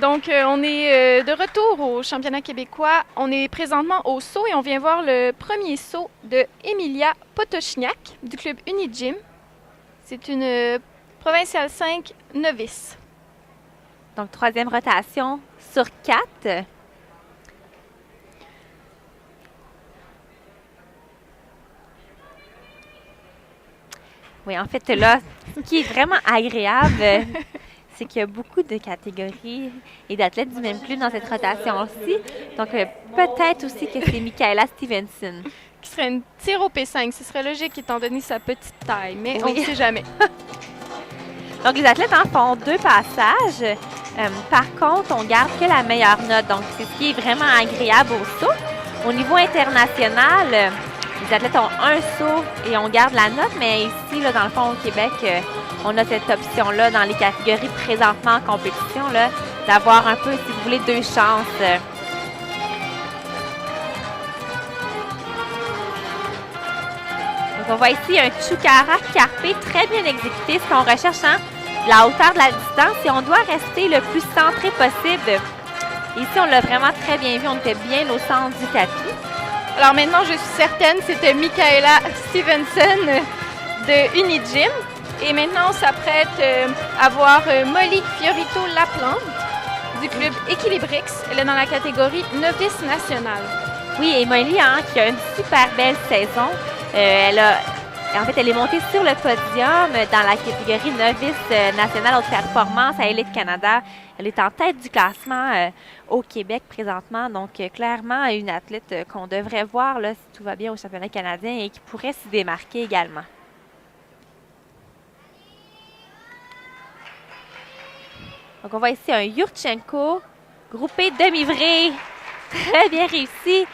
Donc, on est de retour au championnat québécois. On est présentement au saut et on vient voir le premier saut de Emilia Potochniak du club Unigym. C'est une provinciale 5 novice. Donc, troisième rotation sur 4. Oui, en fait, là, ce qui est vraiment agréable, c'est qu'il y a beaucoup de catégories et d'athlètes du même club dans cette rotation-ci. Donc, peut-être aussi que c'est Michaela Stevenson. Qui serait une tir au P5. Ce serait logique étant donné sa petite taille, mais Oui. on ne sait jamais. Donc, les athlètes en font 2 passages. Par contre, on garde que la meilleure note. Donc, c'est ce qui est vraiment agréable au saut. Au niveau international, les athlètes ont un saut et on garde la note, mais ici, là, dans le fond, au Québec, on a cette option-là dans les catégories présentement en compétition, là, d'avoir un peu, si vous voulez, 2 chances. Donc, on voit ici un Chukara Carpé très bien exécuté, ce qu'on recherche, hein, la hauteur de la distance, et on doit rester le plus centré possible. Ici, on l'a vraiment très bien vu, on était bien au centre du tapis. Alors maintenant, je suis certaine, c'était Michaela Stevenson de Unigym. Et maintenant, on s'apprête à voir Molly Fiorito Laplante du club Equilibrix. Elle est dans la catégorie novice nationale. Oui, et Molly, hein, qui a une super belle saison. En fait, elle est montée sur le podium dans la catégorie novice nationale haute performance à Elite Canada. Elle est en tête du classement au Québec présentement. Donc, clairement, une athlète qu'on devrait voir là, si tout va bien au championnat canadien et qui pourrait s'y démarquer également. Donc, on voit ici un Yurchenko groupé demi-vré. Très bien réussi.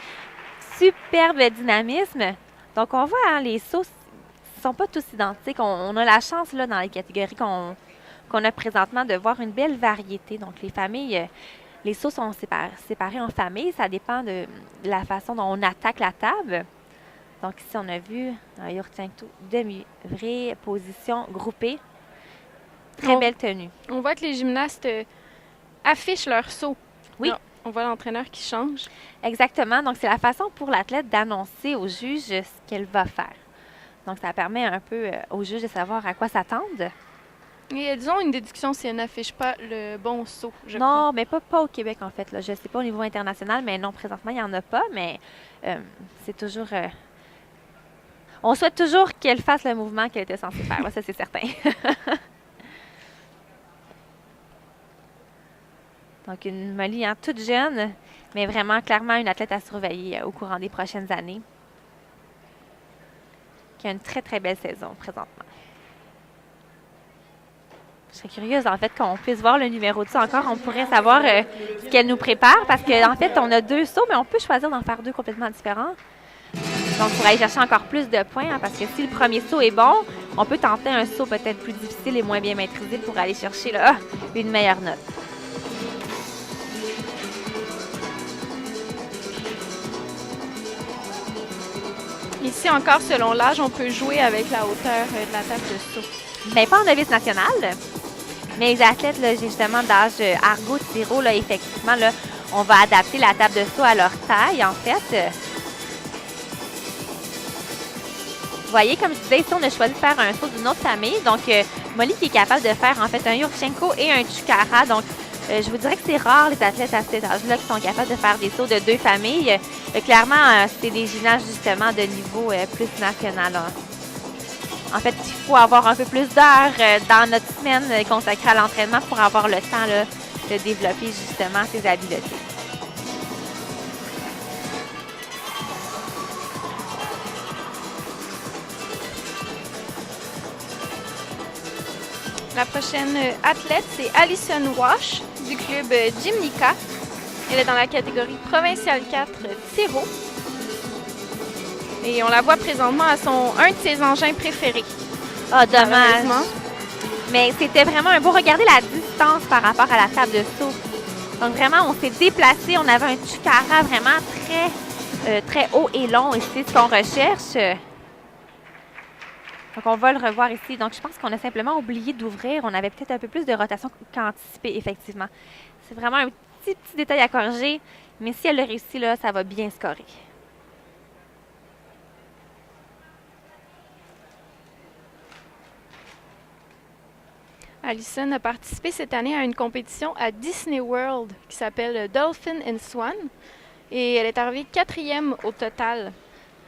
Superbe dynamisme. Donc, on voit, hein, les sauts ne sont pas tous identiques. On a la chance, là, dans les catégories qu'on a présentement, de voir une belle variété. Donc, les familles, les sauts sont séparés en familles. Ça dépend de la façon dont on attaque la table. Donc, ici, on a vu un Yurchenko demi-vré, position groupée. Très belle tenue. On voit que les gymnastes affichent leur saut. Oui. Alors, on voit l'entraîneur qui change. Exactement. Donc, c'est la façon pour l'athlète d'annoncer au juge ce qu'elle va faire. Donc, ça permet un peu au juge de savoir à quoi s'attendre. Et disons une déduction si elle n'affiche pas le bon saut, je crois. Non, mais pas au Québec, en fait. Là. Je ne sais pas au niveau international, mais non, présentement, il n'y en a pas. Mais c'est toujours... on souhaite toujours qu'elle fasse le mouvement qu'elle était censée faire. Ça, c'est certain. Donc, une Molly, hein, toute jeune, mais vraiment, clairement, une athlète à surveiller au courant des prochaines années. Qui a une très, très belle saison présentement. Je serais curieuse, en fait, qu'on puisse voir le numéro de saut encore. On pourrait savoir ce qu'elle nous prépare parce qu'en fait, on a 2 sauts, mais on peut choisir d'en faire 2 complètement différents. Donc, pour aller chercher encore plus de points, hein, parce que si le premier saut est bon, on peut tenter un saut peut-être plus difficile et moins bien maîtrisé pour aller chercher là, une meilleure note. Ici encore, selon l'âge, on peut jouer avec la hauteur de la table de saut. Bien, pas en novice national, mais les athlètes, là, justement, d'âge Argo, Tiro, là, effectivement, là, on va adapter la table de saut à leur taille, en fait. Vous voyez, comme je disais, ici, on a choisi de faire un saut d'une autre famille. Donc, Molly qui est capable de faire, en fait, un Yurchenko et un Chukara. Donc, je vous dirais que c'est rare, les athlètes à cet âge-là, qui sont capables de faire des sauts de 2 familles. Clairement, c'est des gymnases, justement, de niveau plus national. Hein. En fait, il faut avoir un peu plus d'heures dans notre semaine consacrée à l'entraînement pour avoir le temps là, de développer, justement, ces habiletés. La prochaine athlète, c'est Alison Wash du club Gymnica. Elle est dans la catégorie provinciale 4 Tiro. Et on la voit présentement à un de ses engins préférés. Ah, dommage. Mais c'était vraiment un beau. Regardez la distance par rapport à la table de saut. Donc, vraiment, on s'est déplacé. On avait un Chukara vraiment très haut et long. Et c'est ce qu'on recherche. Donc, on va le revoir ici. Donc, je pense qu'on a simplement oublié d'ouvrir. On avait peut-être un peu plus de rotation qu'anticipé, effectivement. C'est vraiment un petit détail à corriger. Mais si elle le réussit, là, ça va bien scorer. Allison a participé cette année à une compétition à Disney World qui s'appelle Dolphin and Swan. Et elle est arrivée 4e au total.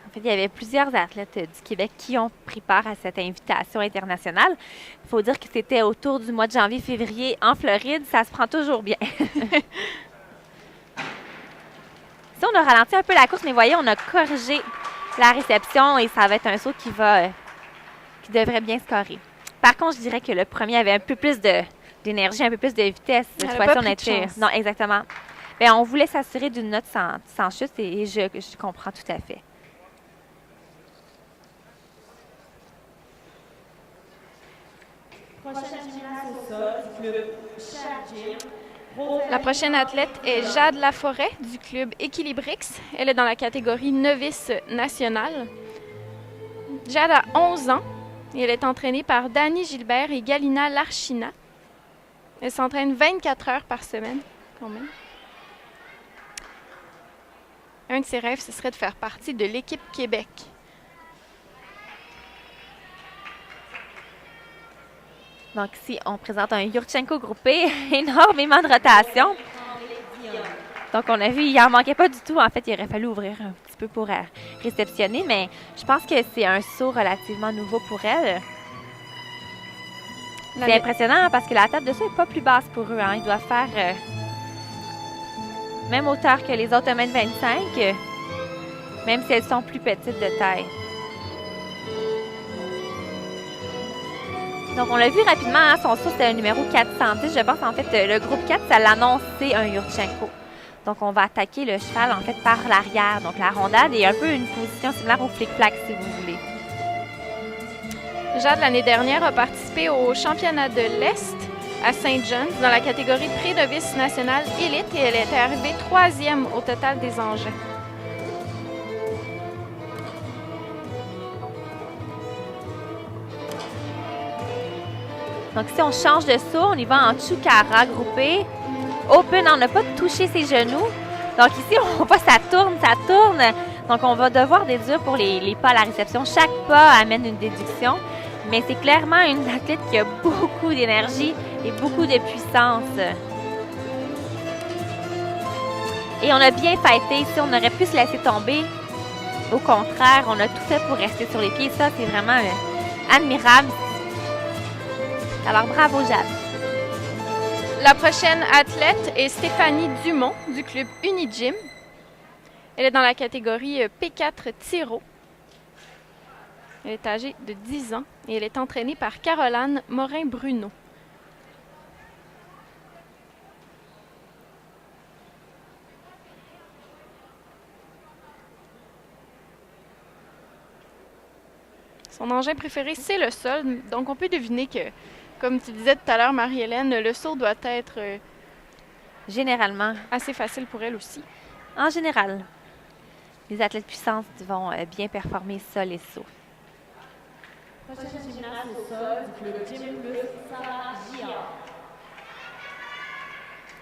En fait, il y avait plusieurs athlètes du Québec qui ont pris part à cette invitation internationale. Il faut dire que c'était autour du mois de janvier-février en Floride. Ça se prend toujours bien. Ici, on a ralenti un peu la course, mais voyez, on a corrigé la réception et ça va être un saut qui devrait bien scorer. Par contre, je dirais que le premier avait un peu plus d'énergie, un peu plus de vitesse. Elle n'a pas pris de chance. Non, exactement. Bien, on voulait s'assurer d'une note sans chute et je comprends tout à fait. La prochaine athlète est Jade Laforêt du club Équilibrix. Elle est dans la catégorie novice nationale. Jade a 11 ans et elle est entraînée par Dani Gilbert et Galina Larchina. Elle s'entraîne 24 heures par semaine, quand même. Un de ses rêves, ce serait de faire partie de l'équipe Québec. Donc ici, on présente un Yurchenko groupé, énormément de rotation. Donc on a vu, il n'en manquait pas du tout. En fait, il aurait fallu ouvrir un petit peu pour réceptionner, mais je pense que c'est un saut relativement nouveau pour elle. C'est impressionnant parce que la table de saut n'est pas plus basse pour eux. Hein. Ils doivent faire même hauteur que les autres 1m25, même si elles sont plus petites de taille. Donc, on l'a vu rapidement, hein, son saut, c'était le numéro 410. Je pense, en fait, le groupe 4, ça l'annonce, c'est un Yurchenko. Donc, on va attaquer le cheval, en fait, par l'arrière. Donc, la rondade est un peu une position similaire au flic-flac, si vous voulez. Jade, l'année dernière, a participé au championnat de l'Est à Saint John's dans la catégorie pré-novice nationale élite et elle était arrivée 3e au total des engins. Donc, si on change de saut, on y va en Chukara groupé. Open, on n'a pas touché ses genoux. Donc, ici, on voit ça tourne. Donc, on va devoir déduire pour les pas à la réception. Chaque pas amène une déduction. Mais c'est clairement une athlète qui a beaucoup d'énergie et beaucoup de puissance. Et on a bien fighté. Ici, on aurait pu se laisser tomber. Au contraire, on a tout fait pour rester sur les pieds. Ça, c'est vraiment admirable. Alors, bravo, Jade. La prochaine athlète est Stéphanie Dumont du club Unigym. Elle est dans la catégorie P4 Tiro. Elle est âgée de 10 ans et elle est entraînée par Caroline Morin-Bruno. Son engin préféré, c'est le sol. Donc, on peut deviner que, comme tu disais tout à l'heure, Marie-Hélène, le saut doit être généralement assez facile pour elle aussi. En général, les athlètes puissantes vont bien performer sol et saut.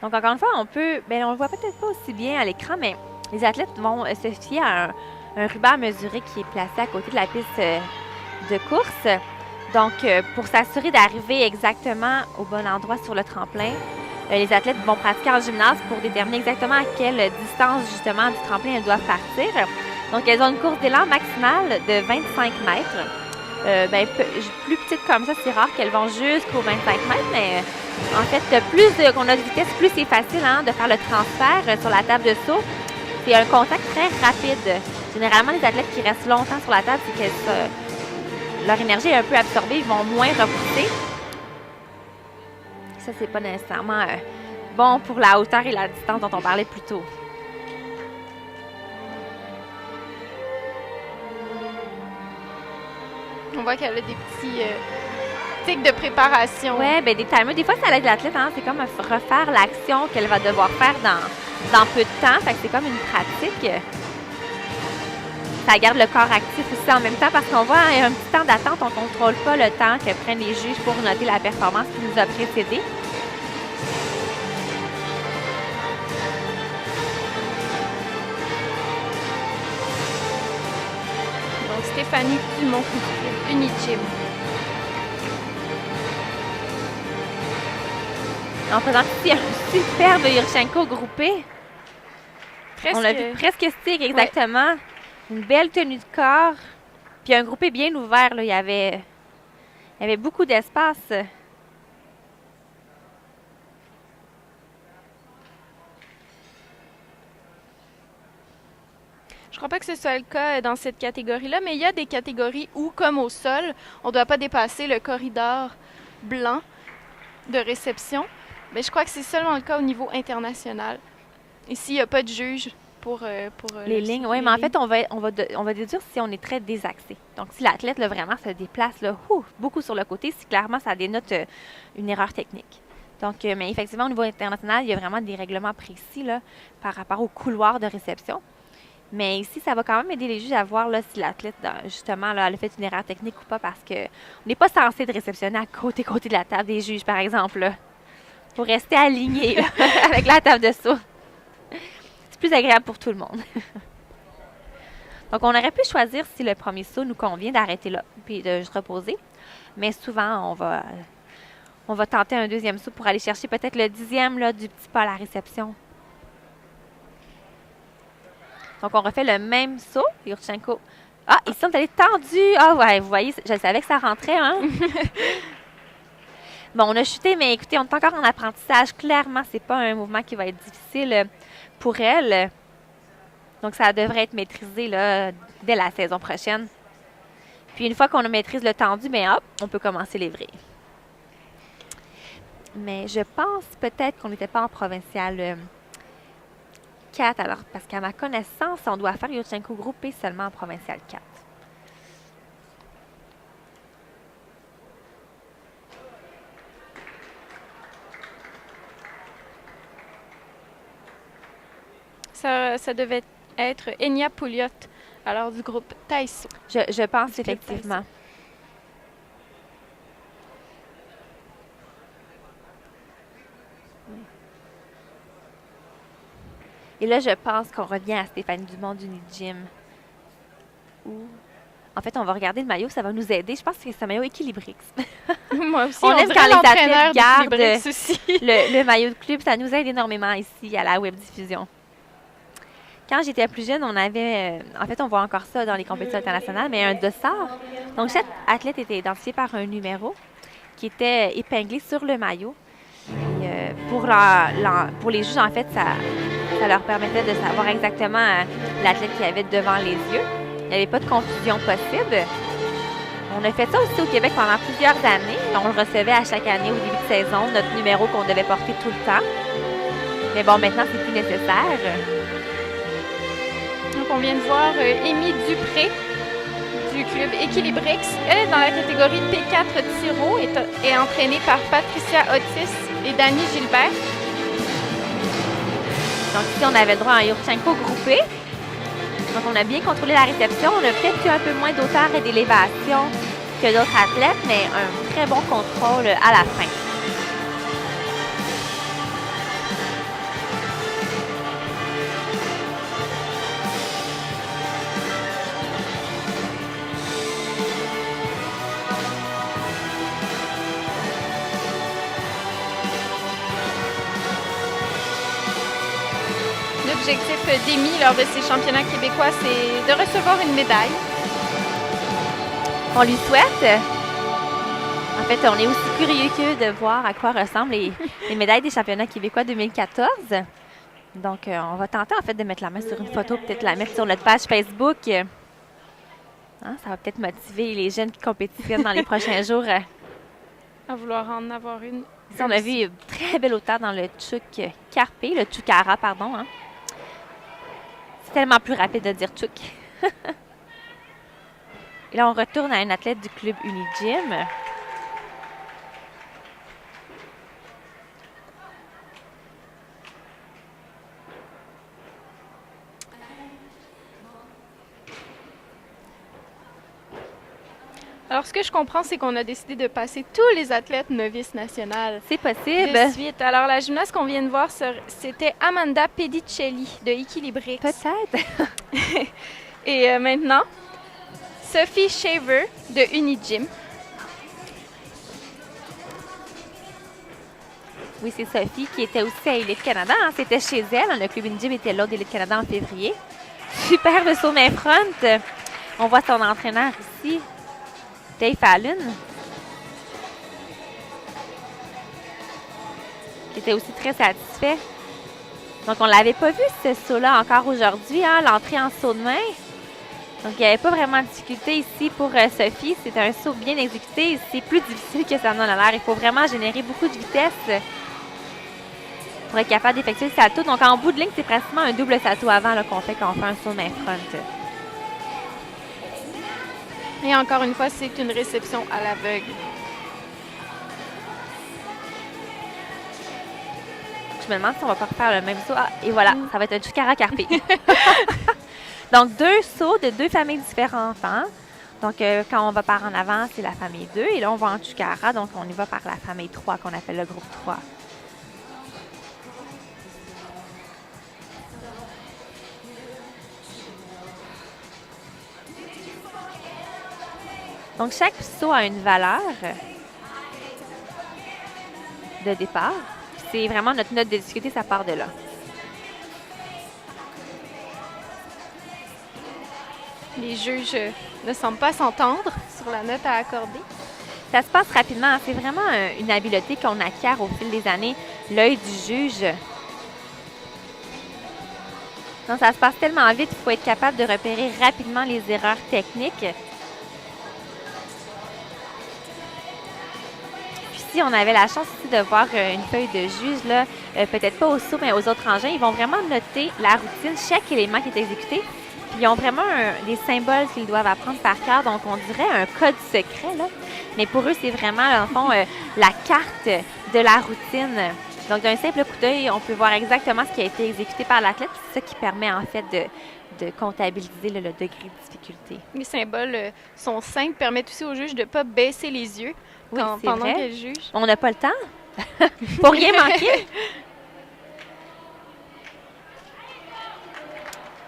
Donc, encore une fois, on le voit peut-être pas aussi bien à l'écran, mais les athlètes vont se fier à un ruban à mesurer qui est placé à côté de la piste de course. Donc, pour s'assurer d'arriver exactement au bon endroit sur le tremplin, les athlètes vont pratiquer en gymnase pour déterminer exactement à quelle distance, justement, du tremplin elles doivent partir. Donc, elles ont une course d'élan maximale de 25 mètres. Plus petites comme ça, c'est rare qu'elles vont jusqu'aux 25 mètres, mais en fait, plus qu'on a de vitesse, plus c'est facile de faire le transfert sur la table de saut. C'est un contact très rapide. Généralement, les athlètes qui restent longtemps sur la table, c'est que leur énergie est un peu absorbée, ils vont moins repousser. Ça, c'est pas nécessairement bon pour la hauteur et la distance dont on parlait plus tôt. On voit qu'elle a des petits tics de préparation. Oui, bien des timers. Des fois, ça aide l'athlète, c'est comme refaire l'action qu'elle va devoir faire dans peu de temps. Fait que c'est comme une pratique. Ça garde le corps actif aussi en même temps parce qu'on voit un petit temps d'attente. On ne contrôle pas le temps que prennent les juges pour noter la performance qui nous a précédé. Stéphanie Dumont du Unigym. On présente ici un superbe Yurchenko groupé. On l'a vu presque stick, exactement. Ouais. Une belle tenue de corps. Puis un groupé bien ouvert, là. Il y avait beaucoup d'espace. Je crois pas que ce soit le cas dans cette catégorie-là, mais il y a des catégories où, comme au sol, on ne doit pas dépasser le corridor blanc de réception. Mais je crois que c'est seulement le cas au niveau international. Ici, il n'y a pas de juge pour les lignes. Oui, mais en fait, on va déduire si on est très désaxé. Donc, si l'athlète là, vraiment se déplace là, beaucoup sur le côté, si clairement ça dénote une erreur technique. Donc, mais effectivement, au niveau international, il y a vraiment des règlements précis là, par rapport au couloir de réception. Mais ici, ça va quand même aider les juges à voir là, si l'athlète, justement, là, elle a fait une erreur technique ou pas, parce qu'on n'est pas censé de réceptionner à côté de la table des juges, par exemple. Là, pour rester aligné là, avec la table de saut. C'est plus agréable pour tout le monde. Donc, on aurait pu choisir, si le premier saut nous convient, d'arrêter là, puis de juste reposer. Mais souvent, on va tenter un deuxième saut pour aller chercher peut-être le 10e là, du petit pas à la réception. Donc, on refait le même saut, Yurchenko. Ah, ici, on est allé tendu. Ah, ouais, vous voyez, je savais que ça rentrait, hein? Bon, on a chuté, mais écoutez, on est encore en apprentissage. Clairement, c'est pas un mouvement qui va être difficile pour elle. Donc, ça devrait être maîtrisé là, dès la saison prochaine. Puis, une fois qu'on maîtrise le tendu, bien, hop, on peut commencer les vrais. Mais je pense peut-être qu'on n'était pas en provincial 4, alors, parce qu'à ma connaissance, on doit faire Yurchenko groupé seulement en provincial 4. Ça devait être Enya Pouliot, alors du groupe Taïso. Je pense effectivement. Et là, je pense qu'on revient à Stéphanie Dumont du Unigym. En fait, on va regarder le maillot, ça va nous aider. Je pense que c'est un maillot Equilibrix. Moi aussi, on aime quand les athlètes gardent le maillot de club. Ça nous aide énormément ici à la webdiffusion. Quand j'étais plus jeune, on avait... en fait, on voit encore ça dans les compétitions internationales, mais un dossard. Donc, chaque athlète était identifié par un numéro qui était épinglé sur le maillot. Et, pour les juges, en fait, ça leur permettait de savoir exactement l'athlète qu'il y avait devant les yeux. Il n'y avait pas de confusion possible. On a fait ça aussi au Québec pendant plusieurs années. On le recevait à chaque année au début de saison, notre numéro qu'on devait porter tout le temps. Mais bon, maintenant, c'est plus nécessaire. Donc, on vient de voir Amy Dupré du club Equilibrix. Elle est dans la catégorie P4 Tiro et est entraînée par Patricia Otis et Dani Gilbert. Donc ici, on avait le droit à un Yurchenko groupé. Donc, on a bien contrôlé la réception. On a peut-être eu un peu moins d'auteur et d'élévation que d'autres athlètes, mais un très bon contrôle à la fin. L'objectif d'Amy lors de ces championnats québécois, c'est de recevoir une médaille. On lui souhaite. En fait, on est aussi curieux que de voir à quoi ressemblent les médailles des championnats québécois 2014. Donc, on va tenter en fait de mettre la main sur une photo, peut-être la mettre sur notre page Facebook. Ça va peut-être motiver les jeunes qui compétitionnent dans les prochains jours. À vouloir en avoir une. Ici, on a vu une très belle hauteur dans le Tchouk Carpé, le Tchoukara, pardon. C'est tellement plus rapide de dire Tchouk. Et là, on retourne à un athlète du club Unigym. Alors, ce que je comprends, c'est qu'on a décidé de passer tous les athlètes novices nationales. C'est possible. De suite. Alors, la gymnaste qu'on vient de voir, c'était Amanda Pedicelli de Equilibrix. Peut-être. Et maintenant, Sophie Shaver de Unigym. Oui, c'est Sophie qui était aussi à Elite Canada. Hein. C'était chez elle. Le club Unigym était là d'Elite Canada en février. Superbe saut main front. On voit son entraîneur ici, Dave Fallon, qui était aussi très satisfait. Donc, on ne l'avait pas vu, ce saut-là, encore aujourd'hui, hein, l'entrée en saut de main. Donc, il n'y avait pas vraiment de difficulté ici pour Sophie. C'est un saut bien exécuté. C'est plus difficile que ça en a l'air. Il faut vraiment générer beaucoup de vitesse pour être capable d'effectuer le salto. Donc, en bout de ligne, c'est pratiquement un double salto avant qu'on fait quand on fait un saut main front. Et encore une fois, c'est une réception à l'aveugle. Je me demande si on va pas refaire le même saut. Ah, et voilà, ça va être un Chikara Carpe. Donc, 2 sauts de 2 familles différentes. Hein? Donc, quand on va par en avant, c'est la famille 2. Et là, on va en Chikara. Donc, on y va par la famille 3 qu'on appelle le groupe 3. Donc, chaque saut a une valeur de départ. C'est vraiment notre note de difficulté, ça part de là. Les juges ne semblent pas s'entendre sur la note à accorder. Ça se passe rapidement. C'est vraiment une habileté qu'on acquiert au fil des années, l'œil du juge. Donc, ça se passe tellement vite qu'il faut être capable de repérer rapidement les erreurs techniques. Si on avait la chance aussi de voir une feuille de juge, là, peut-être pas au saut, mais aux autres engins, ils vont vraiment noter la routine, chaque élément qui est exécuté. Puis ils ont vraiment des symboles qu'ils doivent apprendre par cœur, donc on dirait un code secret, là. Mais pour eux, c'est vraiment, dans le fond, la carte de la routine. Donc, d'un simple coup d'œil, on peut voir exactement ce qui a été exécuté par l'athlète. C'est ça qui permet, en fait, de comptabiliser le degré de difficulté. Les symboles sont simples, permettent aussi au juge de ne pas baisser les yeux pendant qu'elle juge. On n'a pas le temps. Faut rien manquer.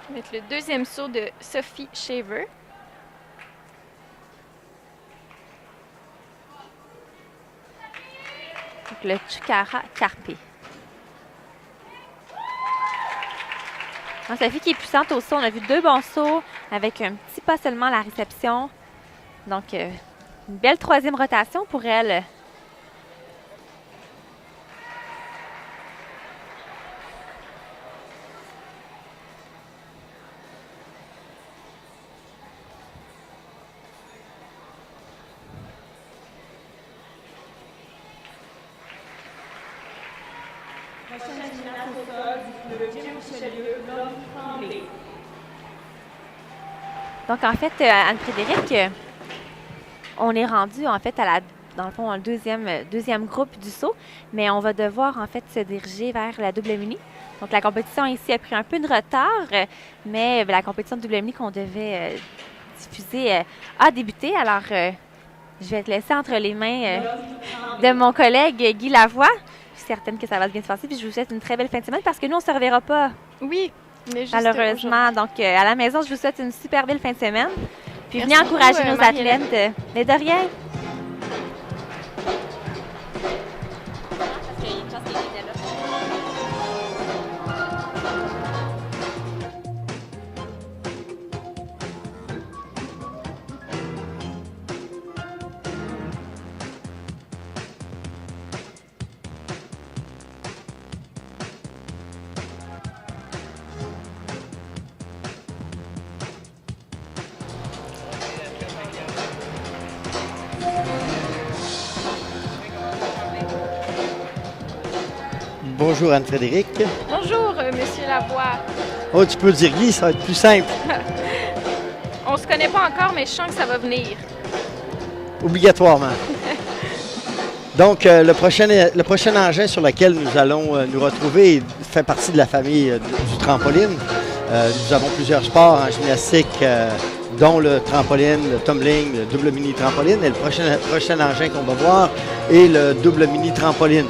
On va mettre le deuxième saut de Sophie Shaver. Donc, le Chikara Carpe. Sophie qui est puissante au saut. On a vu 2 bons sauts avec un petit pas seulement à la réception. Donc, une belle 3e rotation pour elle. Donc, en fait, Anne-Frédérique, on est rendu, en fait, dans le fond, le deuxième groupe du saut, mais on va devoir, en fait, se diriger vers la double mini. Donc, la compétition ici a pris un peu de retard, mais la compétition de double mini qu'on devait diffuser a débuté. Alors, je vais te laisser entre les mains de mon collègue Guy Lavoie. Je suis certaine que ça va bien se passer, puis je vous souhaite une très belle fin de semaine parce que nous, on ne se reverra pas. Oui, mais juste malheureusement. Donc, à la maison, je vous souhaite une super belle fin de semaine. Puis Merci venez encourager beaucoup, nos athlètes. Mais de rien. Bonjour Anne-Frédérique. Bonjour, Monsieur Lavoie. Oh, tu peux dire Guy, ça va être plus simple. On se connaît pas encore, mais je sens que ça va venir. Obligatoirement. Donc, le prochain engin sur lequel nous allons nous retrouver fait partie de la famille du trampoline. Nous avons plusieurs sports en gymnastique, dont le trampoline, le tumbling, le double mini trampoline. Et le prochain engin qu'on va voir est le double mini trampoline.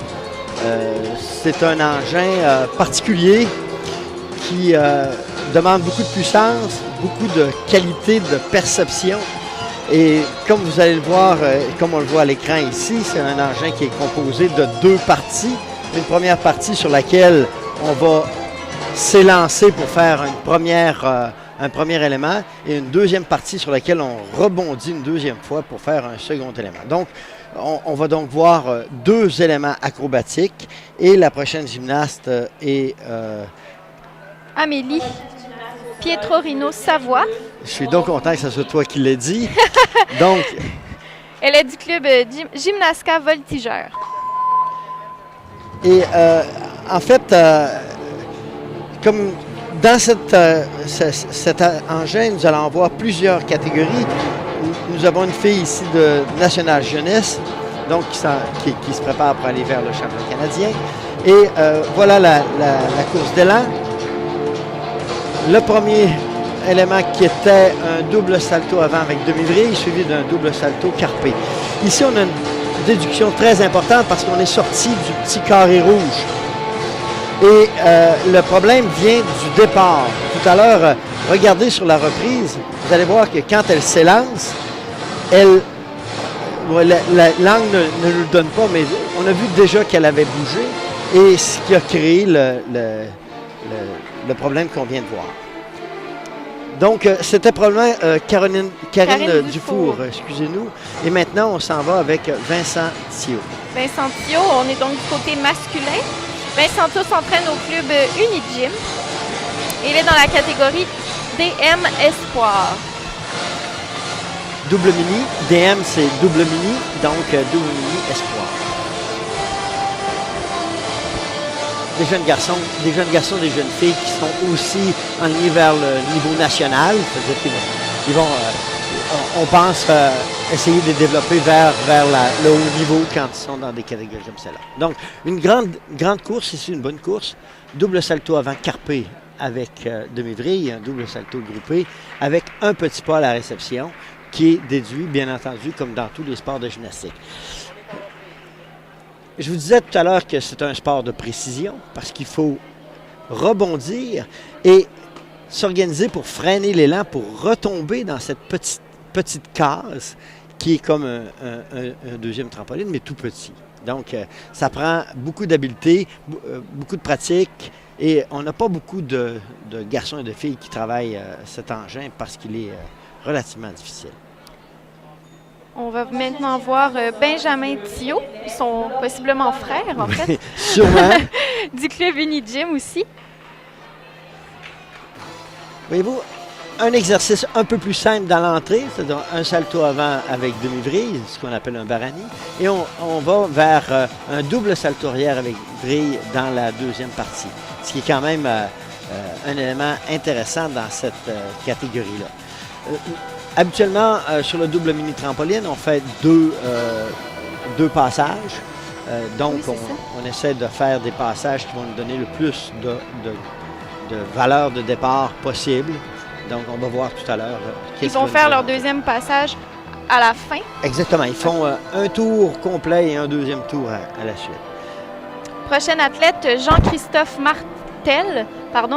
C'est un engin particulier qui demande beaucoup de puissance, beaucoup de qualité de perception Et comme vous allez le voir, comme on le voit à l'écran ici, c'est un engin qui est composé de 2 parties. Une première partie sur laquelle on va s'élancer pour faire un premier élément et une deuxième partie sur laquelle on rebondit une deuxième fois pour faire un second élément. Donc, on va donc voir 2 éléments acrobatiques et la prochaine gymnaste est... Amélie Pietrorino-Savoie. Je suis donc content que ce soit toi qui l'aies dit. Donc, Elle est du club Gymnastica Voltigeur. et en fait, comme dans cet engin, nous allons avoir plusieurs catégories. Nous avons une fille ici de National Jeunesse, donc qui se prépare pour aller vers le championnat canadien. Et voilà la course d'élan. Le premier élément qui était un double salto avant avec demi-vrille, suivi d'un double salto carpé. Ici, on a une déduction très importante parce qu'on est sorti du petit carré rouge. Et le problème vient du départ. Tout à l'heure, regardez sur la reprise, vous allez voir que quand elle s'élance, la langue ne nous le donne pas, mais on a vu déjà qu'elle avait bougé et ce qui a créé le problème qu'on vient de voir. Donc, c'était probablement Karine Dufour, excusez-nous. Et maintenant, on s'en va avec Vincent Thiot. Vincent Thiot, on est donc du côté masculin. Vincent Thiot s'entraîne au club Unigym. Il est dans la catégorie DM Espoir. Double mini, DM c'est double mini, donc double mini Espoir. Des jeunes garçons, des jeunes filles qui sont aussi enlignés vers le niveau national. C'est-à-dire qu'ils vont on pense essayer de les développer vers le haut niveau quand ils sont dans des catégories comme celle-là. Donc, une grande course, ici une bonne course. Double salto avant carpé avec demi-vrille, un double salto groupé avec un petit pas à la réception qui est déduit, bien entendu, comme dans tous les sports de gymnastique. Je vous disais tout à l'heure que c'est un sport de précision parce qu'il faut rebondir et s'organiser pour freiner l'élan, pour retomber dans cette petite case qui est comme un deuxième trampoline, mais tout petit. Donc, ça prend beaucoup d'habileté, beaucoup de pratique et on n'a pas beaucoup de garçons et de filles qui travaillent cet engin parce qu'il est relativement difficile. On va maintenant voir Benjamin Thiot. Ils sont possiblement frères, en fait. Sûrement. Du club Unigym aussi. Voyez-vous, un exercice un peu plus simple dans l'entrée, c'est-à-dire un salto avant avec demi-vrille, ce qu'on appelle un barani, et on va vers un double salto arrière avec vrille dans la deuxième partie, ce qui est quand même un élément intéressant dans cette catégorie-là. Habituellement, sur le double mini trampoline, on fait deux passages. Donc, oui, on essaie de faire des passages qui vont nous donner le plus de valeur de départ possible. Donc, on va voir tout à l'heure. Ils vont faire leur deuxième passage à la fin. Exactement. Ils font un tour complet et un deuxième tour à la suite. Prochain athlète, Jean-Christophe Martel,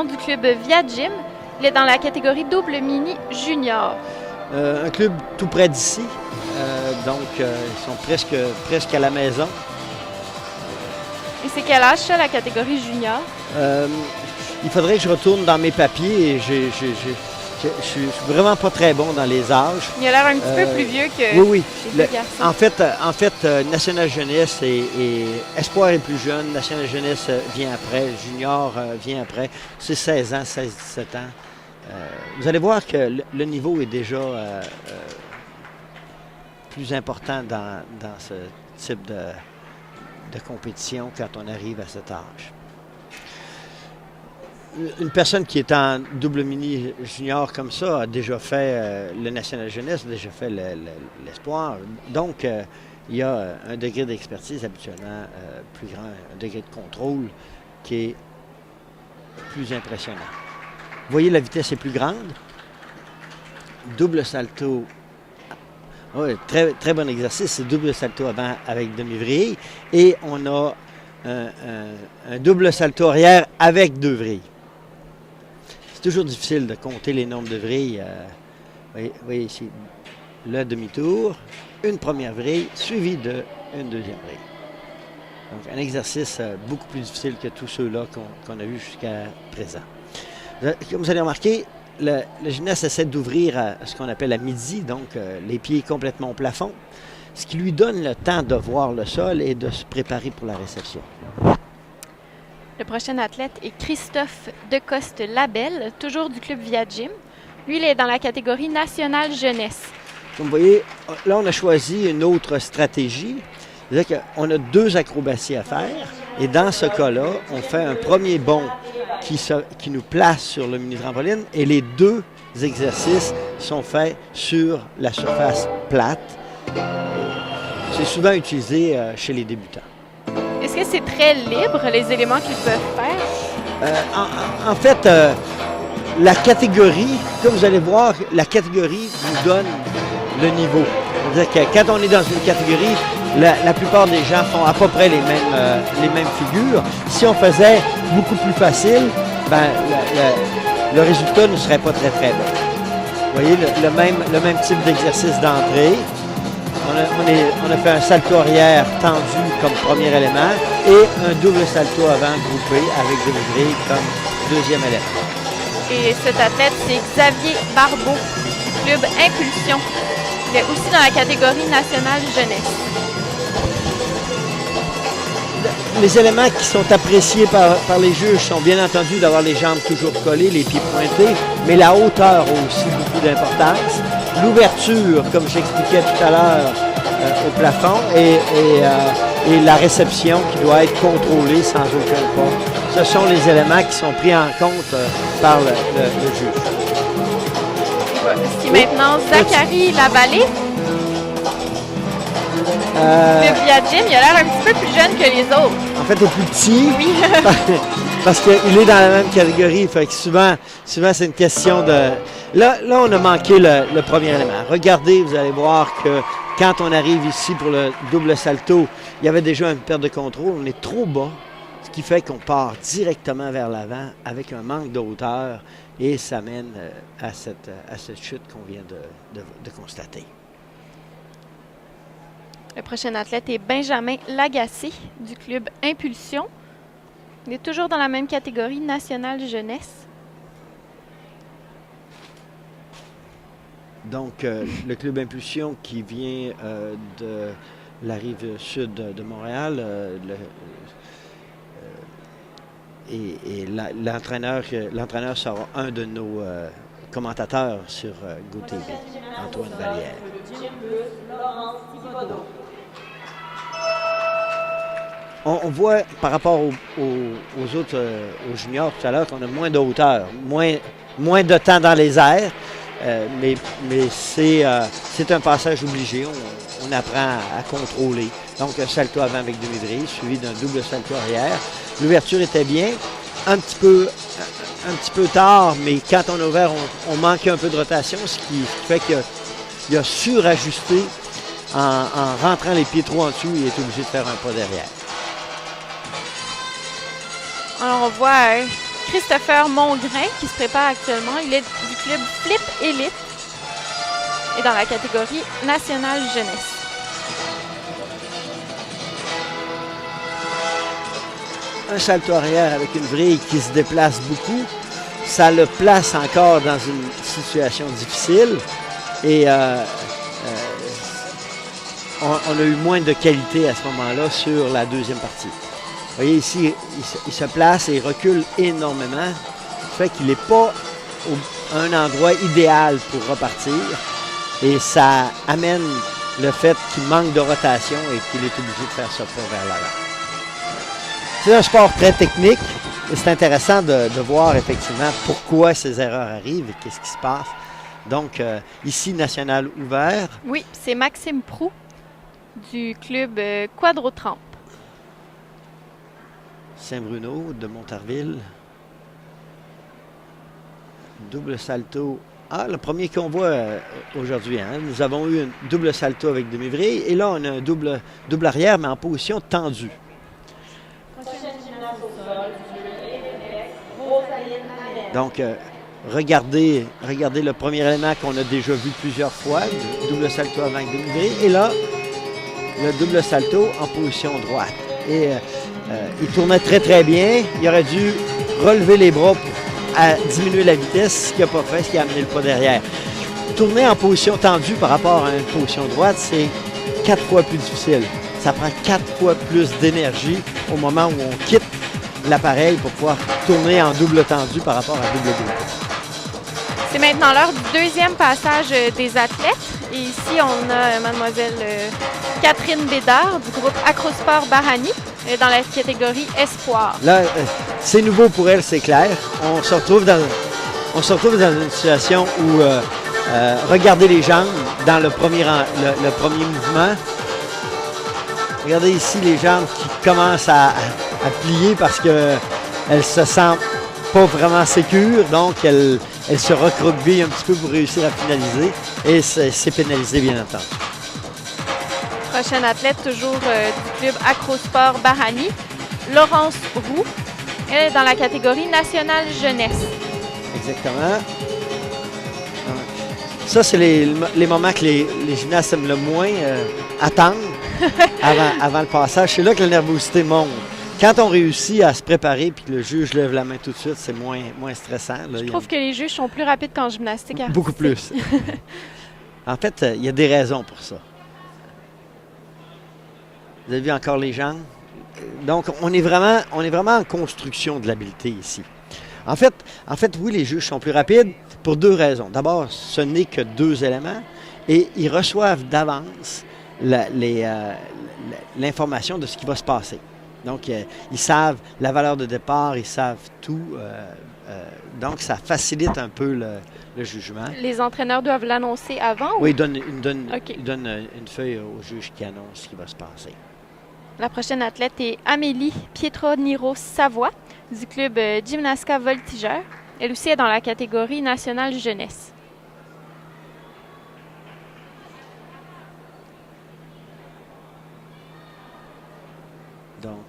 du club Via Gym. Il est dans la catégorie double mini junior. Un club tout près d'ici. Donc, ils sont presque à la maison. Et c'est quel âge, ça, la catégorie junior? Il faudrait que je retourne dans mes papiers et je suis vraiment pas très bon dans les âges. Il a l'air un petit peu plus vieux que oui. les deux garçons. En fait, National Jeunesse et Espoir est plus jeune. National Jeunesse vient après. Junior vient après. C'est 16 ans, 16-17 ans. Vous allez voir que le niveau est déjà plus important dans ce type de compétition quand on arrive à cet âge. Une personne qui est en double mini junior comme ça a déjà fait le National Jeunesse, a déjà fait l'Espoir. Donc, il y a un degré d'expertise habituellement plus grand, un degré de contrôle qui est plus impressionnant. Vous voyez, la vitesse est plus grande. Double salto. Oui, très, très bon exercice. C'est double salto avant avec demi-vrille. Et on a un double salto arrière avec deux vrilles. C'est toujours difficile de compter les nombres de vrilles. Vous voyez ici. le demi-tour, une première vrille, suivie d'une deuxième vrille. Donc, un exercice beaucoup plus difficile que tous ceux-là qu'on a vus jusqu'à présent. Comme vous allez remarquer, le gymnaste essaie d'ouvrir à ce qu'on appelle à midi, donc les pieds complètement au plafond, ce qui lui donne le temps de voir le sol et de se préparer pour la réception. Le prochain athlète est Christophe Decoste-Labelle, toujours du club Via Gym. Lui, il est dans la catégorie nationale jeunesse. Comme vous voyez, là, on a choisi une autre stratégie. C'est-à-dire qu'on a 2 acrobaties à faire. Et dans ce cas-là, on fait un premier bond qui nous place sur le mini-trampoline. Et les 2 exercices sont faits sur la surface plate. C'est souvent utilisé chez les débutants. Est-ce que c'est très libre, les éléments qu'ils peuvent faire? En fait, la catégorie, comme vous allez voir, la catégorie nous donne le niveau. C'est-à-dire que quand on est dans une catégorie, la plupart des gens font à peu près les mêmes figures. Si on faisait beaucoup plus facile, ben, le résultat ne serait pas très bon. Vous voyez, le même type d'exercice d'entrée. On a fait un salto arrière tendu comme premier élément et un double salto avant groupé avec demi-vrille comme deuxième élément. Et cet athlète, c'est Xavier Barbeau, du club Impulsion. Il est aussi dans la catégorie nationale jeunesse. Les éléments qui sont appréciés par les juges sont bien entendu d'avoir les jambes toujours collées, les pieds pointés, mais la hauteur a aussi beaucoup d'importance. L'ouverture, comme j'expliquais tout à l'heure, au plafond et la réception qui doit être contrôlée sans aucun pas. Ce sont les éléments qui sont pris en compte par le juge. Voici maintenant Zachary Lavallée. Le Via Gym, il a l'air un petit peu plus jeune que les autres. En fait, il est plus petit. Oui. Parce qu'il est dans la même catégorie. Fait que souvent c'est une question de... Là, on a manqué le premier élément. Regardez, vous allez voir que quand on arrive ici pour le double salto, il y avait déjà une perte de contrôle. On est trop bas, ce qui fait qu'on part directement vers l'avant avec un manque de hauteur et ça mène à cette chute qu'on vient de constater. Le prochain athlète est Benjamin Lagacé du club Impulsion. Il est toujours dans la même catégorie nationale jeunesse. Donc, le club Impulsion qui vient de la rive sud de Montréal et l'entraîneur sera un de nos commentateurs sur GoTV, Antoine Vallière. On voit par rapport aux autres, aux juniors tout à l'heure, qu'on a moins de hauteur, moins de temps dans les airs, mais c'est un passage obligé. On apprend à contrôler. Donc, un salto avant avec demi-vrille, suivi d'un double salto arrière. L'ouverture était bien, un petit peu tard, mais quand on a ouvert, on manquait un peu de rotation, ce qui fait qu'il a surajusté en rentrant les pieds trop en dessous, il est obligé de faire un pas derrière. Alors, on voit Christopher Mongrain qui se prépare actuellement. Il est du club Flip Elite et dans la catégorie nationale jeunesse. Un salto arrière avec une vrille qui se déplace beaucoup, ça le place encore dans une situation difficile et on a eu moins de qualité à ce moment-là sur la deuxième partie. Vous voyez ici, il se place et il recule énormément. Ça fait qu'il n'est pas à un endroit idéal pour repartir. Et ça amène le fait qu'il manque de rotation et qu'il est obligé de faire ce pas vers l'avant. C'est un sport très technique et c'est intéressant de voir effectivement pourquoi ces erreurs arrivent et qu'est-ce qui se passe. Donc, ici, national ouvert. Oui, c'est Maxime Proux du club Quadrotrampe. Saint-Bruno de Montarville. Double salto. Ah, le premier qu'on voit aujourd'hui. Hein? Nous avons eu un double salto avec demi-vrille et là, on a un double arrière, mais en position tendue. Donc, regardez le premier élément qu'on a déjà vu plusieurs fois, le double salto avant avec demi-vrille. Et là, le double salto en position droite. Et il tournait très, très bien. Il aurait dû relever les bras pour diminuer la vitesse, ce qu'il n'a pas fait, ce qui a amené le pas derrière. Tourner en position tendue par rapport à une position droite, c'est 4 fois plus difficile. Ça prend 4 fois plus d'énergie au moment où on quitte l'appareil pour pouvoir tourner en double tendu par rapport à double droite. C'est maintenant l'heure du deuxième passage des athlètes. Et ici, on a mademoiselle Catherine Bédard du groupe Acrosport Barani dans la catégorie Espoir. Là, c'est nouveau pour elle, c'est clair. On se retrouve dans une situation où regardez les jambes dans le premier mouvement. Regardez ici les jambes qui commencent à plier parce qu'elle se sent pas vraiment sécure, donc elle se recroqueville un petit peu pour réussir à finaliser et c'est pénalisé bien entendu. Prochaine athlète, toujours du club Acrosport Barani, Laurence Roux. Elle est dans la catégorie nationale jeunesse. Exactement. Ça, c'est les moments que les gymnastes aiment le moins attendre avant le passage. C'est là que la nervosité monte. Quand on réussit à se préparer et que le juge lève la main tout de suite, c'est moins stressant. Là. Je trouve que les juges sont plus rapides qu'en gymnastique artistique. Beaucoup plus. En fait, il y a des raisons pour ça. Vous avez vu encore les jambes? Donc, on est vraiment en construction de l'habileté ici. En fait, oui, les juges sont plus rapides pour 2 raisons. D'abord, ce n'est que 2 éléments et ils reçoivent d'avance l'information de ce qui va se passer. Donc, ils savent la valeur de départ, ils savent tout. Donc, ça facilite un peu le jugement. Les entraîneurs doivent l'annoncer avant? Oui, ou... ils donnent une feuille au juge qui annonce ce qui va se passer. La prochaine athlète est Amélie Pietroniro-Savoie du club Gymnastica Voltigeur. Elle aussi est dans la catégorie nationale jeunesse. Donc,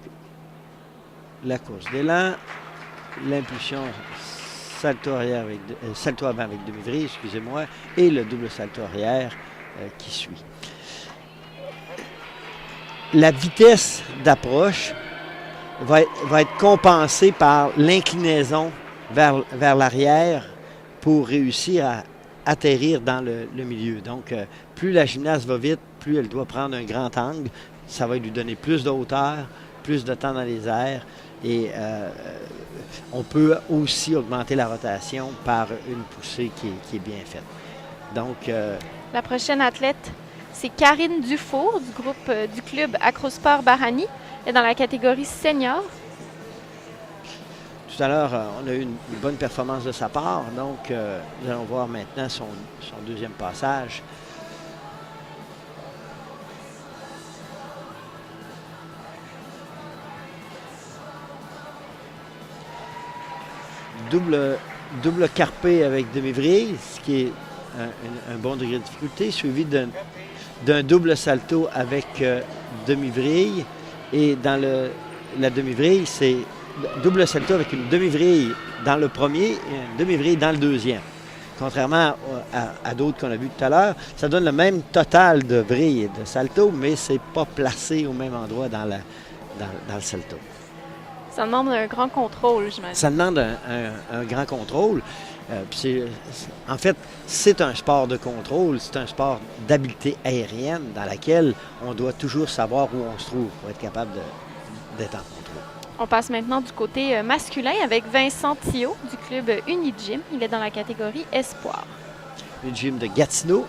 la course d'élan, l'impulsion salto avant avec demi-vrille, excusez-moi, et le double salto arrière qui suit. La vitesse d'approche va être compensée par l'inclinaison vers l'arrière pour réussir à atterrir dans le milieu. Donc, plus la gymnaste va vite, plus elle doit prendre un grand angle. Ça va lui donner plus de hauteur, plus de temps dans les airs. Et on peut aussi augmenter la rotation par une poussée qui est bien faite. Donc, la prochaine athlète, c'est Karine Dufour du groupe du club Acrosport Barani. Elle est dans la catégorie senior. Tout à l'heure, on a eu une bonne performance de sa part. Donc, nous allons voir maintenant son deuxième passage. Double carpé avec demi-vrille, ce qui est un bon degré de difficulté, suivi d'un double salto avec demi-vrille. Et dans la demi-vrille, c'est double salto avec une demi-vrille dans le premier et une demi-vrille dans le deuxième. Contrairement à d'autres qu'on a vus tout à l'heure, ça donne le même total de vrille et de salto, mais c'est pas placé au même endroit dans le salto. Ça demande un grand contrôle, j'imagine. Ça demande un grand contrôle. En fait, c'est un sport de contrôle, c'est un sport d'habileté aérienne dans laquelle on doit toujours savoir où on se trouve pour être capable d'être en contrôle. On passe maintenant du côté masculin avec Vincent Thiot du club Unigym. Il est dans la catégorie Espoir. Unigym de Gatineau.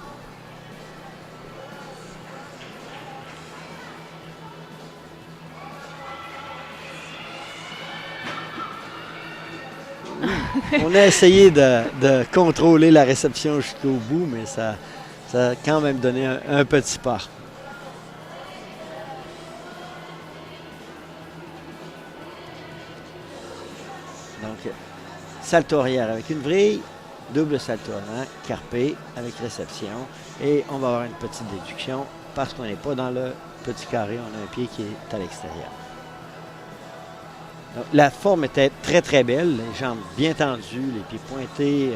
On a essayé de contrôler la réception jusqu'au bout, mais ça a quand même donné un petit pas. Donc, salto arrière avec une vrille, double salto avant, carpé avec réception. Et on va avoir une petite déduction parce qu'on n'est pas dans le petit carré, on a un pied qui est à l'extérieur. Donc, la forme était très, très belle. Les jambes bien tendues, les pieds pointés.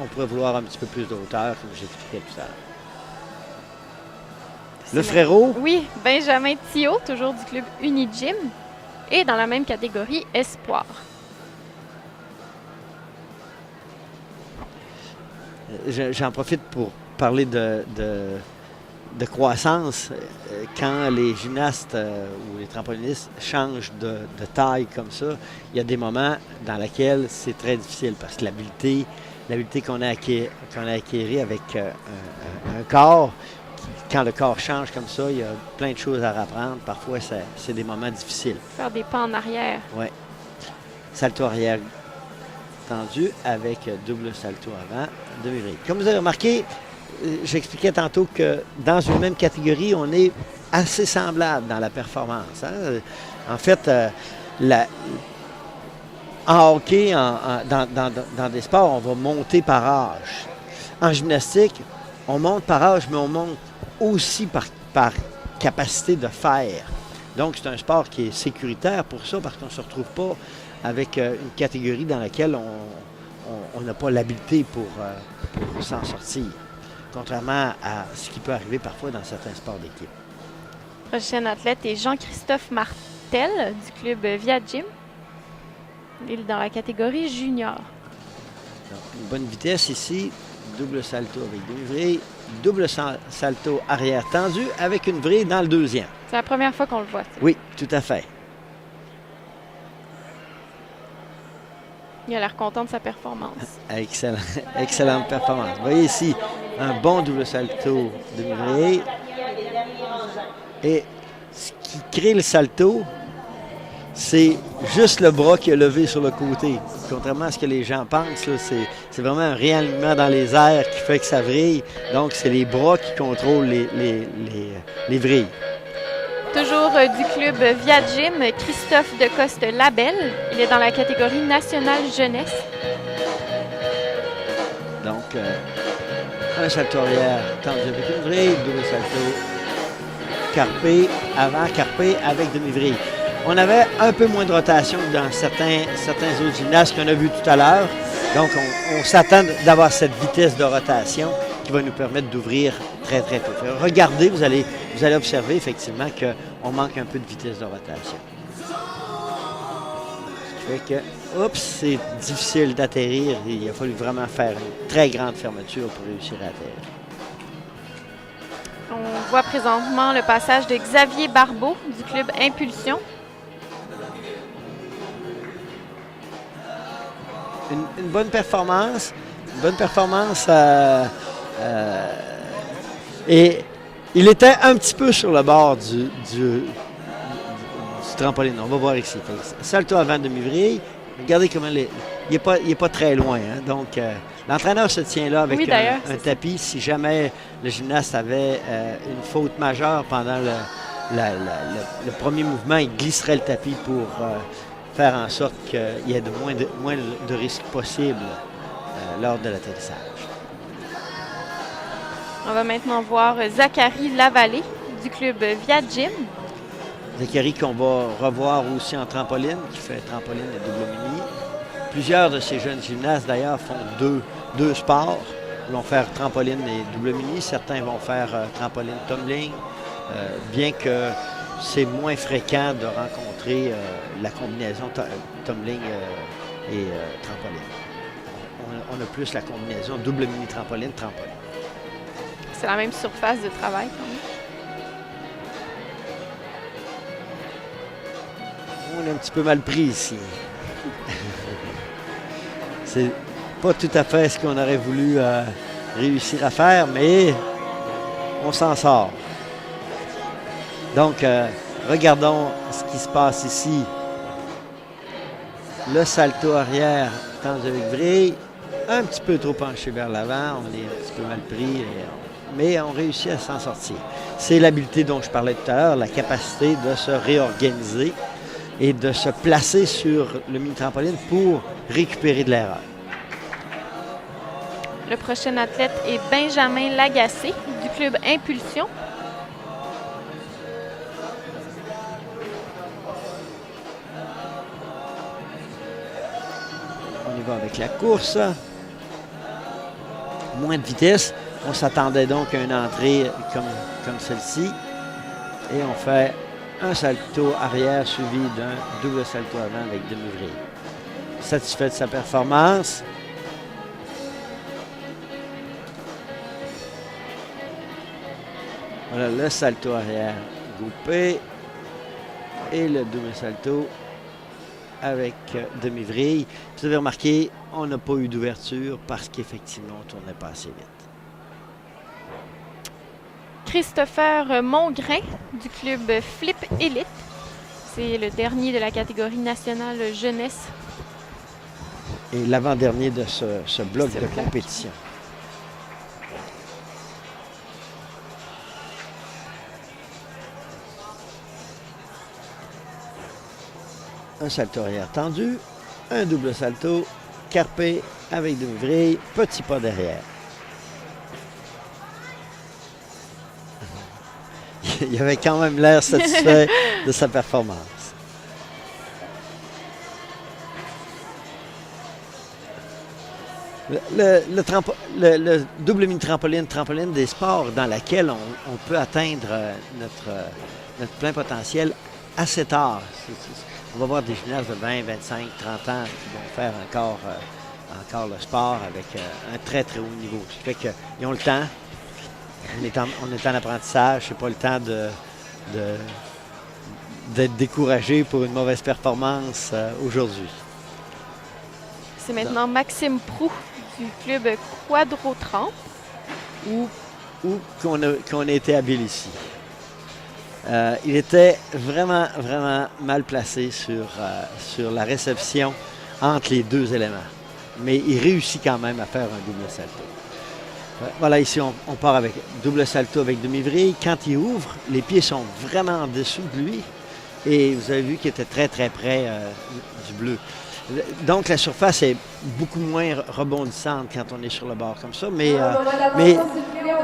On pourrait vouloir un petit peu plus de hauteur, comme j'expliquais tout à l'heure. Le frérot, Oui, Benjamin Thiot, toujours du club Unigym. Et dans la même catégorie, Espoir. j'en profite pour parler de croissance. Quand les gymnastes ou les trampolinistes changent de taille comme ça, il y a des moments dans lesquels c'est très difficile parce que l'habileté qu'on a acquérie avec un corps, quand le corps change comme ça, il y a plein de choses à apprendre. Parfois, c'est des moments difficiles. Faire des pas en arrière. Oui. Salto arrière tendu avec double salto avant, demi-vrille. Comme vous avez remarqué, j'expliquais tantôt que dans une même catégorie, on est assez semblable dans la performance. Hein? En fait, en hockey, dans des sports, on va monter par âge. En gymnastique, on monte par âge, mais on monte aussi par capacité de faire. Donc, c'est un sport qui est sécuritaire pour ça, parce qu'on ne se retrouve pas avec une catégorie dans laquelle on n'a pas l'habileté pour s'en sortir. Contrairement à ce qui peut arriver parfois dans certains sports d'équipe. Prochain athlète est Jean-Christophe Martel du club Via Gym. Il est dans la catégorie junior. Donc, une bonne vitesse ici. Double salto avec demi-vrille. Double salto arrière tendu avec une vrille dans le deuxième. C'est la première fois qu'on le voit. Oui, tout à fait. Il a l'air content de sa performance. Excellente performance. Vous voyez ici un bon double salto demi-vrille. Et ce qui crée le salto, c'est juste le bras qui est levé sur le côté. Contrairement à ce que les gens pensent, là, c'est vraiment un réalignement dans les airs qui fait que ça vrille. Donc, c'est les bras qui contrôlent les vrilles. Toujours du club Via Gym, Christophe Decoste-Labelle. Il est dans la catégorie nationale jeunesse. Donc, un salto arrière tendu avec une vrille, double salto carpé, avant carpé avec demi-vrille. On avait un peu moins de rotation que dans certains autres gymnastes qu'on a vus tout à l'heure. Donc, on s'attend d'avoir cette vitesse de rotation qui va nous permettre d'ouvrir très, très tôt. Regardez, vous allez observer effectivement qu'on manque un peu de vitesse de rotation. Ce qui fait que, oups, c'est difficile d'atterrir. Il a fallu vraiment faire une très grande fermeture pour réussir à atterrir. On voit présentement le passage de Xavier Barbeau du club Impulsion. Une bonne performance. Et il était un petit peu sur le bord du trampoline. On va voir ici. Salto avant demi-vrille. Regardez comment il n'est pas très loin. Hein? Donc, l'entraîneur se tient là avec un tapis. Si jamais le gymnaste avait une faute majeure pendant le premier mouvement, il glisserait le tapis pour faire en sorte qu'il y ait moins de risques possibles lors de l'atterrissage. On va maintenant voir Zachary Lavallée du club Via Gym. Zachary qu'on va revoir aussi en trampoline, qui fait trampoline et double mini. Plusieurs de ces jeunes gymnastes, d'ailleurs, font deux sports. Ils vont faire trampoline et double mini. Certains vont faire trampoline tumbling, bien que c'est moins fréquent de rencontrer la combinaison tumbling et trampoline. On a plus la combinaison double mini trampoline. C'est la même surface de travail quand même. On est un petit peu mal pris ici. C'est pas tout à fait ce qu'on aurait voulu réussir à faire, mais on s'en sort. Donc, regardons ce qui se passe ici. Le salto arrière tendu avec vrille, un petit peu trop penché vers l'avant, on est un petit peu mal pris, mais on réussit à s'en sortir. C'est l'habileté dont je parlais tout à l'heure, la capacité de se réorganiser et de se placer sur le mini-trampoline pour récupérer de l'erreur. Le prochain athlète est Benjamin Lagacé du club Impulsion. y va avec la course. Moins de vitesse. On s'attendait donc à une entrée comme celle-ci. Et on fait un salto arrière suivi d'un double salto avant avec demi-vrille. Satisfait de sa performance. Voilà le salto arrière groupé et le double salto avec demi-vrille. Vous avez remarqué, on n'a pas eu d'ouverture parce qu'effectivement, on ne tournait pas assez vite. Christopher Mongrain du club Flip Elite. C'est le dernier de la catégorie nationale jeunesse. Et l'avant-dernier de ce bloc de compétition. Un salto arrière tendu, un double salto, carpé avec demi-vrille, petit pas derrière. Il avait quand même l'air satisfait de sa performance. Le double mini-trampoline, trampoline des sports dans laquelle on peut atteindre notre plein potentiel assez tard. On va voir des gymnastes de 20, 25, 30 ans qui vont faire encore le sport avec un très, très haut niveau. Ce qui fait qu'ils ont le temps. On est en apprentissage. C'est pas le temps d'être découragé pour une mauvaise performance aujourd'hui. C'est maintenant Maxime Proux du club Quadrotramp. Ou qu'on a été habile ici. Il était vraiment, vraiment mal placé sur la réception entre les deux éléments. Mais il réussit quand même à faire un double salto. Voilà, ici, on part avec double salto avec demi-vrille. Quand il ouvre, les pieds sont vraiment en dessous de lui. Et vous avez vu qu'il était très, très près du bleu. Donc, la surface est beaucoup moins rebondissante quand on est sur le bord comme ça. Mais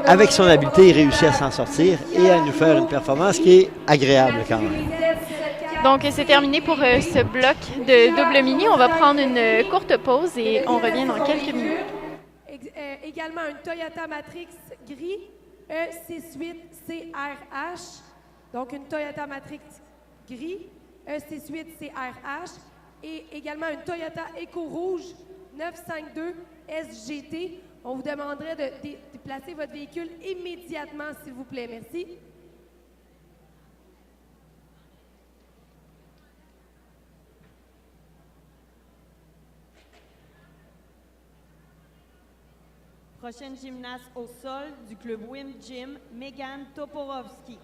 avec son habileté, il réussit à s'en sortir et à nous faire une performance qui est agréable quand même. Donc, c'est terminé pour ce bloc de double mini. On va prendre une courte pause et on revient dans quelques minutes. Également une Toyota Matrix gris E68CRH. Donc, une Toyota Matrix gris E68CRH. Et également une Toyota Eco Rouge 952 SGT. On vous demanderait de déplacer votre véhicule immédiatement, s'il vous plaît. Merci. Prochaine gymnaste au sol du club Wim Gym, Megan Toporowski.